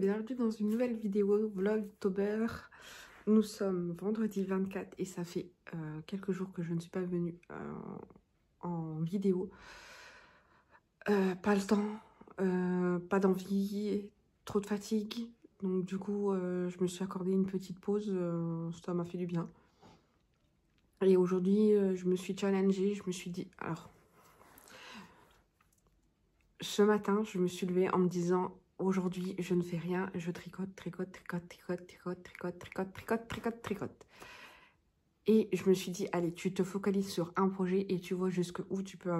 bienvenue dans une nouvelle vidéo vlogtober. Nous sommes vendredi 24 et ça fait quelques jours que je ne suis pas venue en vidéo. Pas le temps, pas d'envie, trop de fatigue. Donc du coup, je me suis accordé une petite pause, ça m'a fait du bien. Et aujourd'hui, je me suis challengée, je me suis dit... Alors, ce matin, je me suis levée en me disant... Aujourd'hui, je ne fais rien, je tricote, tricote, tricote, tricote, tricote, tricote, tricote, tricote, tricote, tricote. Et je me suis dit, allez, tu te focalises sur un projet et tu vois jusqu'où tu peux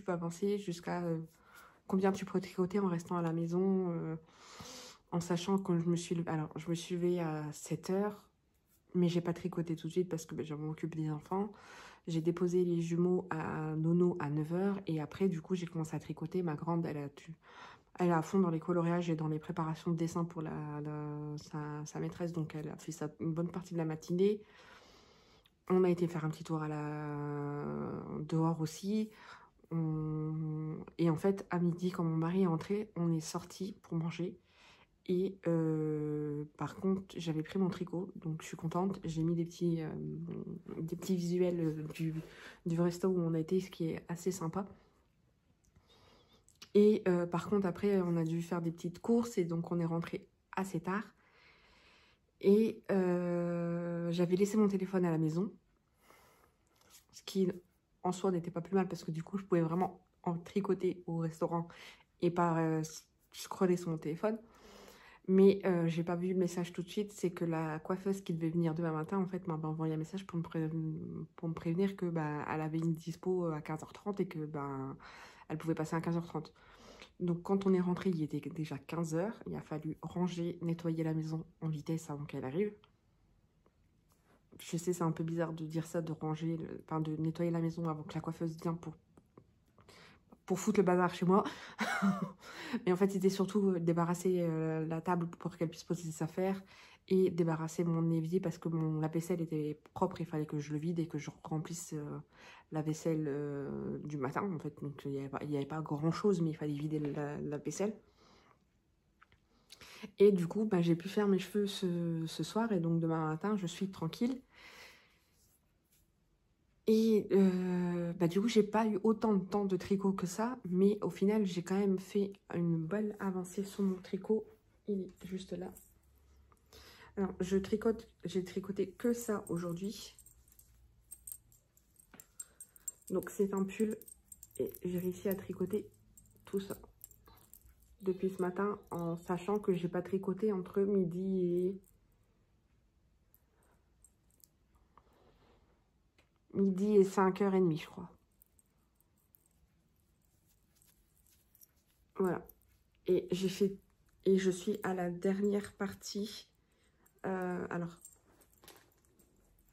avancer, jusqu'à combien tu peux tricoter en restant à la maison, en sachant que je me suis levée. Alors, je me suis levée à 7 h, mais j'ai pas tricoté tout de suite parce que je m'occupe des enfants. J'ai déposé les jumeaux à Nono à 9 h et après, du coup, j'ai commencé à tricoter. Ma grande, elle est à fond dans les coloriages et dans les préparations de dessin pour sa maîtresse. Donc, elle a fait ça une bonne partie de la matinée. On a été faire un petit tour dehors aussi. Et en fait, à midi, quand mon mari est entré, on est sorti pour manger. Et par contre, j'avais pris mon tricot, donc je suis contente. J'ai mis des petits visuels du resto où on a été, ce qui est assez sympa. Et par contre, après, on a dû faire des petites courses et donc on est rentré assez tard. Et j'avais laissé mon téléphone à la maison, ce qui en soi n'était pas plus mal parce que du coup, je pouvais vraiment en tricoter au restaurant et pas scroller sur mon téléphone. Mais j'ai pas vu le message tout de suite, c'est que la coiffeuse qui devait venir demain matin, en fait, m'a envoyé un message pour me prévenir que elle avait une dispo à 15 h 30 et que elle pouvait passer à 15 h 30. Donc quand on est rentré, il était déjà 15 h. Il a fallu ranger, nettoyer la maison en vitesse avant qu'elle arrive. Je sais, c'est un peu bizarre de dire ça, de ranger, de nettoyer la maison avant que la coiffeuse vienne pour foutre le bazar chez moi. Mais en fait, c'était surtout débarrasser la table pour qu'elle puisse poser ses affaires et débarrasser mon évier parce que la vaisselle était propre. Il fallait que je le vide et que je remplisse la vaisselle du matin. En fait, donc il n'y avait pas grand chose, mais il fallait vider la vaisselle. Et du coup, j'ai pu faire mes cheveux ce soir et donc demain matin, je suis tranquille. Et du coup, j'ai pas eu autant de temps de tricot que ça, mais au final, j'ai quand même fait une bonne avancée sur mon tricot. Il est juste là. Alors, j'ai tricoté que ça aujourd'hui. Donc, c'est un pull et j'ai réussi à tricoter tout ça depuis ce matin en sachant que j'ai pas tricoté entre midi et 5 h 30, je crois. Voilà. Et je suis à la dernière partie. Alors,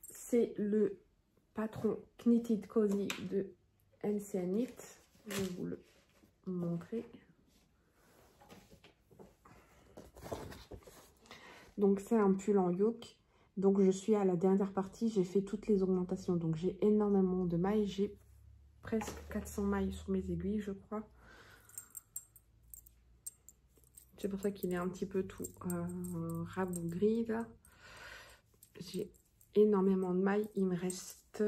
c'est le patron Knitted Cozy de NCA Knit. Je vais vous le montrer. Donc, c'est un pull en yoke. Donc, je suis à la dernière partie. J'ai fait toutes les augmentations. Donc, j'ai énormément de mailles. J'ai presque 400 mailles sur mes aiguilles, je crois. C'est pour ça qu'il est un petit peu tout rabougri, là. J'ai énormément de mailles. Il me reste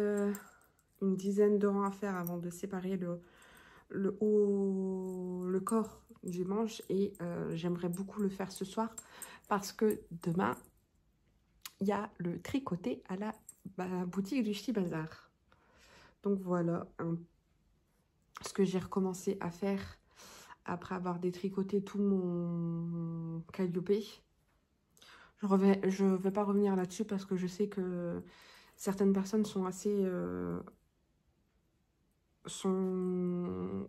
une dizaine de rangs à faire avant de séparer le corps du manche. Et j'aimerais beaucoup le faire ce soir parce que demain, il y a le tricoté à la boutique du Ch'ti Bazar. Donc voilà ce que j'ai recommencé à faire après avoir détricoté tout mon Calliope. Je vais pas revenir là-dessus parce que je sais que certaines personnes sont assez...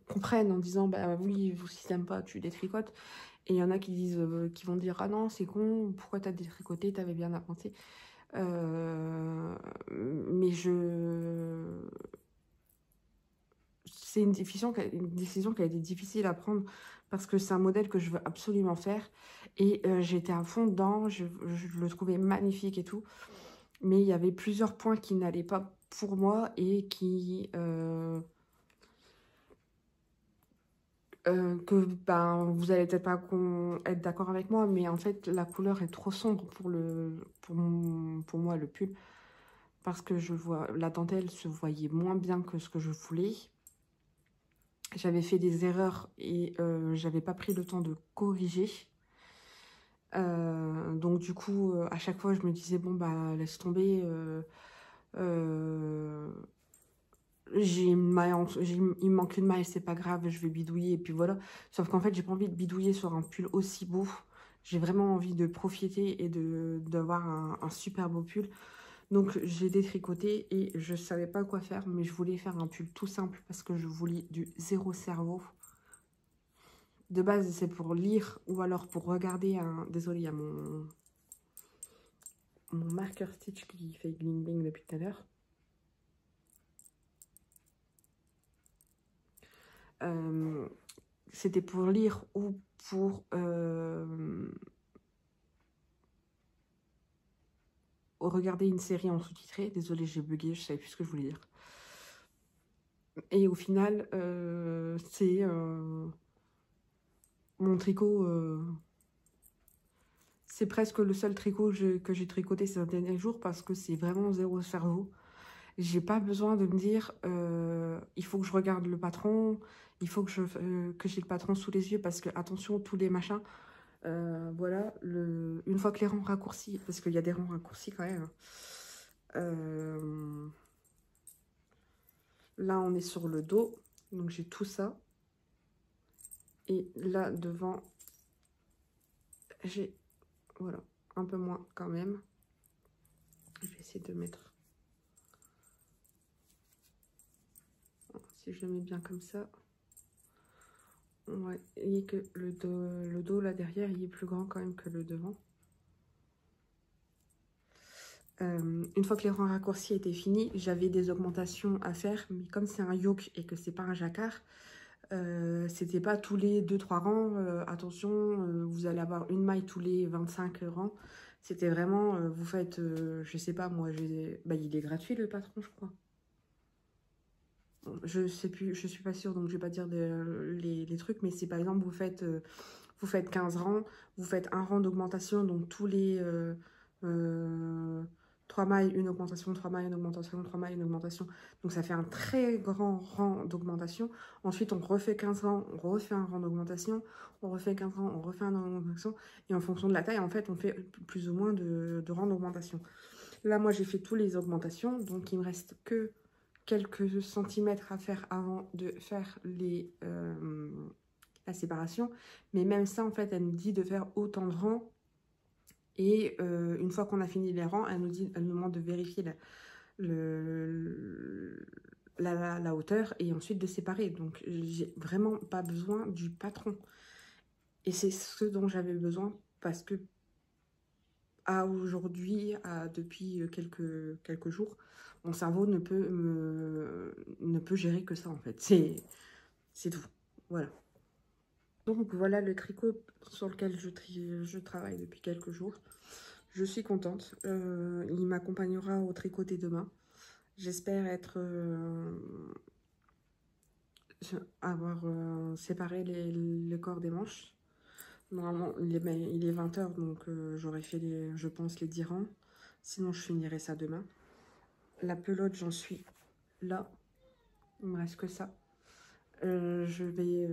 comprennent en disant oui, si t'aimes pas, tu détricotes. Et il y en a qui vont dire ah non, c'est con, pourquoi t'as détricoté, t'avais bien avancé. Mais c'est une décision qui a été difficile à prendre parce que c'est un modèle que je veux absolument faire et j'étais à fond dedans, je le trouvais magnifique et tout, mais il y avait plusieurs points qui n'allaient pas pour moi et qui que ben, vous allez peut-être pas être d'accord avec moi, mais en fait, la couleur est trop sombre pour moi, le pull. Parce que la dentelle se voyait moins bien que ce que je voulais. J'avais fait des erreurs et j'avais pas pris le temps de corriger. Donc du coup, à chaque fois, je me disais, bon, bah, laisse tomber. Il me manque une maille, c'est pas grave, je vais bidouiller, et puis voilà. Sauf qu'en fait, j'ai pas envie de bidouiller sur un pull aussi beau. J'ai vraiment envie de profiter et d'avoir un super beau pull. Donc, j'ai détricoté et je savais pas quoi faire, mais je voulais faire un pull tout simple parce que je voulais du zéro cerveau. De base, c'est pour lire ou alors pour regarder un... Désolée, il y a mon marker Stitch qui fait gling gling depuis tout à l'heure. C'était pour lire ou pour regarder une série en sous-titré. Désolée, j'ai bugué, je savais plus ce que je voulais dire. Et au final, c'est mon tricot. C'est presque le seul tricot que j'ai tricoté ces derniers jours parce que c'est vraiment zéro cerveau. J'ai pas besoin de me dire il faut que je regarde le patron, il faut que j'ai le patron sous les yeux parce que attention, tous les machins. Voilà, une fois que les rangs raccourcis, parce qu'il y a des rangs raccourcis quand même. Là, on est sur le dos, donc j'ai tout ça. Et là, devant, j'ai, voilà, un peu moins quand même. Je vais essayer de mettre, si je le mets bien comme ça. Ouais, et que le dos là derrière, il est plus grand quand même que le devant. Une fois que les rangs raccourcis étaient finis, j'avais des augmentations à faire, mais comme c'est un yoke et que c'est pas un jacquard, c'était pas tous les 2-3 rangs, attention, vous allez avoir une maille tous les 25 rangs. C'était vraiment, vous faites, je sais pas, moi, bah, il est gratuit le patron, je crois. Je sais plus, je suis pas sûre, donc je vais pas dire les trucs, mais c'est par exemple, vous faites 15 rangs, vous faites un rang d'augmentation, donc tous les 3 mailles, une augmentation, 3 mailles, une augmentation, 3 mailles, une augmentation. Donc ça fait un très grand rang d'augmentation. Ensuite, on refait 15 rangs, on refait un rang d'augmentation, on refait 15 rangs, on refait un rang d'augmentation. Et en fonction de la taille, en fait, on fait plus ou moins de rangs d'augmentation. Là, moi, j'ai fait toutes les augmentations, donc il me reste que quelques centimètres à faire avant de faire la séparation. Mais même ça, en fait, elle nous dit de faire autant de rangs. Et une fois qu'on a fini les rangs, elle nous demande de vérifier la hauteur et ensuite de séparer. Donc, j'ai vraiment pas besoin du patron. Et c'est ce dont j'avais besoin parce que aujourd'hui, depuis quelques jours, mon cerveau ne peut gérer que ça en fait. C'est tout. Voilà. Donc voilà le tricot sur lequel je travaille depuis quelques jours. Je suis contente. Il m'accompagnera au tricoter demain. J'espère avoir séparé le corps des manches. Normalement, il est 20 h, donc j'aurais fait, je pense, les 10 rangs. Sinon, je finirai ça demain. La pelote, j'en suis là. Il me reste que ça. Je vais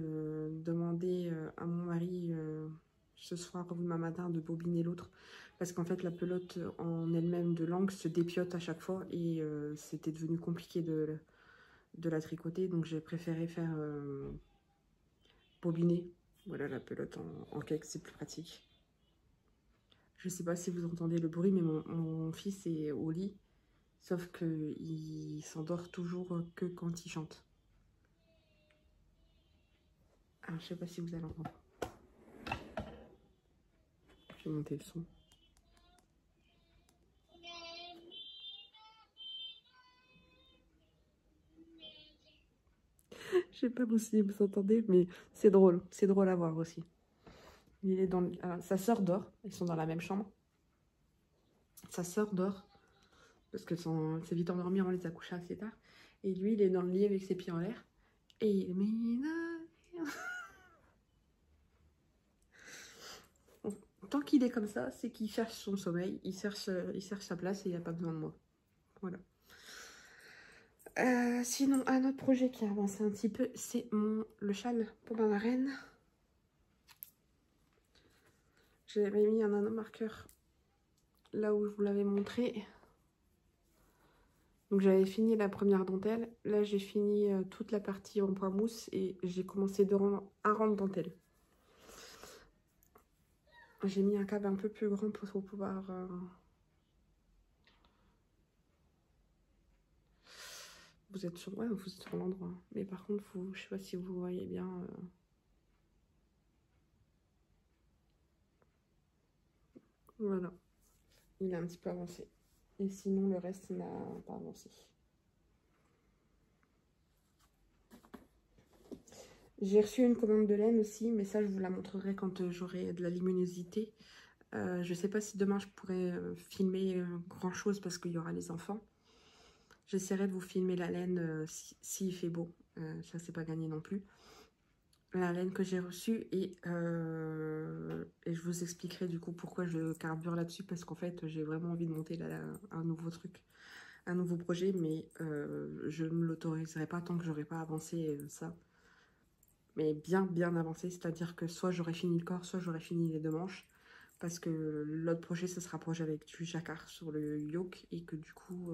demander à mon mari ce soir ou demain matin de bobiner l'autre. Parce qu'en fait, la pelote en elle-même de l'angle se dépiote à chaque fois. Et c'était devenu compliqué de la tricoter. Donc, j'ai préféré faire bobiner. Voilà, la pelote en cake, c'est plus pratique. Je sais pas si vous entendez le bruit, mais mon fils est au lit. Sauf qu'il s'endort toujours que quand il chante. Alors, je sais pas si vous allez entendre. Je vais monter le son. Je sais pas si vous entendez, mais c'est drôle. C'est drôle à voir aussi. Il est dans sa sœur dort. Ils sont dans la même chambre. Sa sœur dort. Parce que c'est vite endormi, on les a couchés assez tard. Et lui, il est dans le lit avec ses pieds en l'air. Et il met... tant qu'il est comme ça, c'est qu'il cherche son sommeil, il cherche sa place et il n'a pas besoin de moi. Voilà. Sinon, un autre projet qui a avancé un petit peu, c'est le châle pour ma marraine. J'avais mis un nanomarqueur là où je vous l'avais montré. Donc j'avais fini la première dentelle. Là, j'ai fini toute la partie en point mousse et j'ai commencé un rang de dentelle. J'ai mis un câble un peu plus grand pour pouvoir... Vous êtes sur... Ouais, vous êtes sur l'endroit. Mais par contre, je sais pas si vous voyez bien... Voilà. Il a un petit peu avancé. Et sinon, le reste n'a pas avancé. J'ai reçu une commande de laine aussi, mais ça, je vous la montrerai quand j'aurai de la luminosité. Je ne sais pas si demain, je pourrai filmer grand-chose parce qu'il y aura les enfants. J'essaierai de vous filmer la laine s'il fait beau. Ça, c'est pas gagné non plus. La laine que j'ai reçue et je vous expliquerai du coup pourquoi je carbure là-dessus parce qu'en fait, j'ai vraiment envie de monter un nouveau truc, un nouveau projet, mais je ne l'autoriserai pas tant que j'aurai pas avancé ça. Mais bien avancé, c'est-à-dire que soit j'aurai fini le corps, soit j'aurai fini les 2 manches. Parce que l'autre projet, ça sera projet avec du jacquard sur le yoke et que du coup,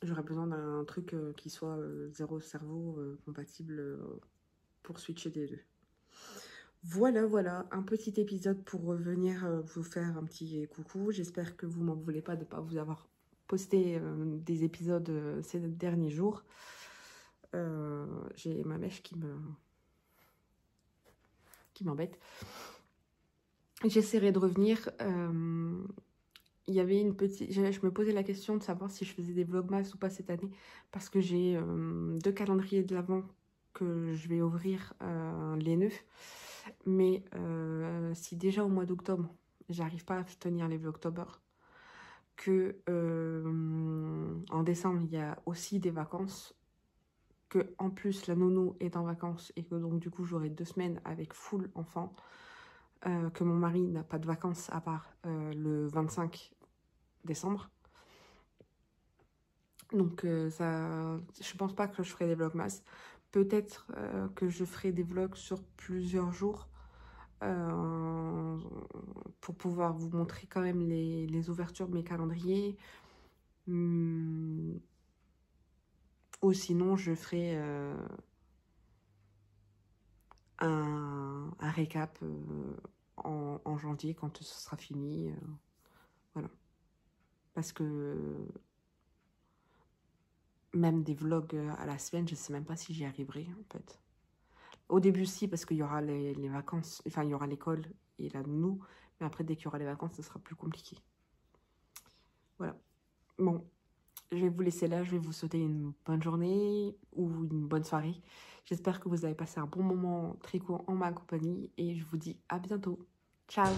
j'aurais besoin d'un truc qui soit zéro cerveau compatible pour switcher des deux. Voilà, un petit épisode pour revenir vous faire un petit coucou. J'espère que vous m'en voulez pas de ne pas vous avoir posté des épisodes ces derniers jours. J'ai ma mèche qui m'embête. J'essaierai de revenir. Il y avait une petite... Je me posais la question de savoir si je faisais des vlogmas ou pas cette année. Parce que j'ai 2 calendriers de l'Avent que je vais ouvrir les 9. Mais si déjà au mois d'octobre, j'arrive pas à tenir les vlogtober, que en décembre, il y a aussi des vacances, que en plus la nounou est en vacances et que donc du coup j'aurai 2 semaines avec full enfant, que mon mari n'a pas de vacances à part le 25 décembre. Donc ça, je pense pas que je ferai des vlogmas. Peut-être que je ferai des vlogs sur plusieurs jours pour pouvoir vous montrer quand même les ouvertures de mes calendriers. Ou sinon, je ferai un récap en janvier quand ce sera fini. Voilà. Parce que même des vlogs à la semaine, je sais même pas si j'y arriverai en fait. Au début, si, parce qu'il y aura les vacances, enfin, il y aura l'école et la nounou. Mais après, dès qu'il y aura les vacances, ce sera plus compliqué. Voilà. Bon, je vais vous laisser là. Je vais vous souhaiter une bonne journée ou une bonne soirée. J'espère que vous avez passé un bon moment tricot en ma compagnie. Et je vous dis à bientôt. Ciao!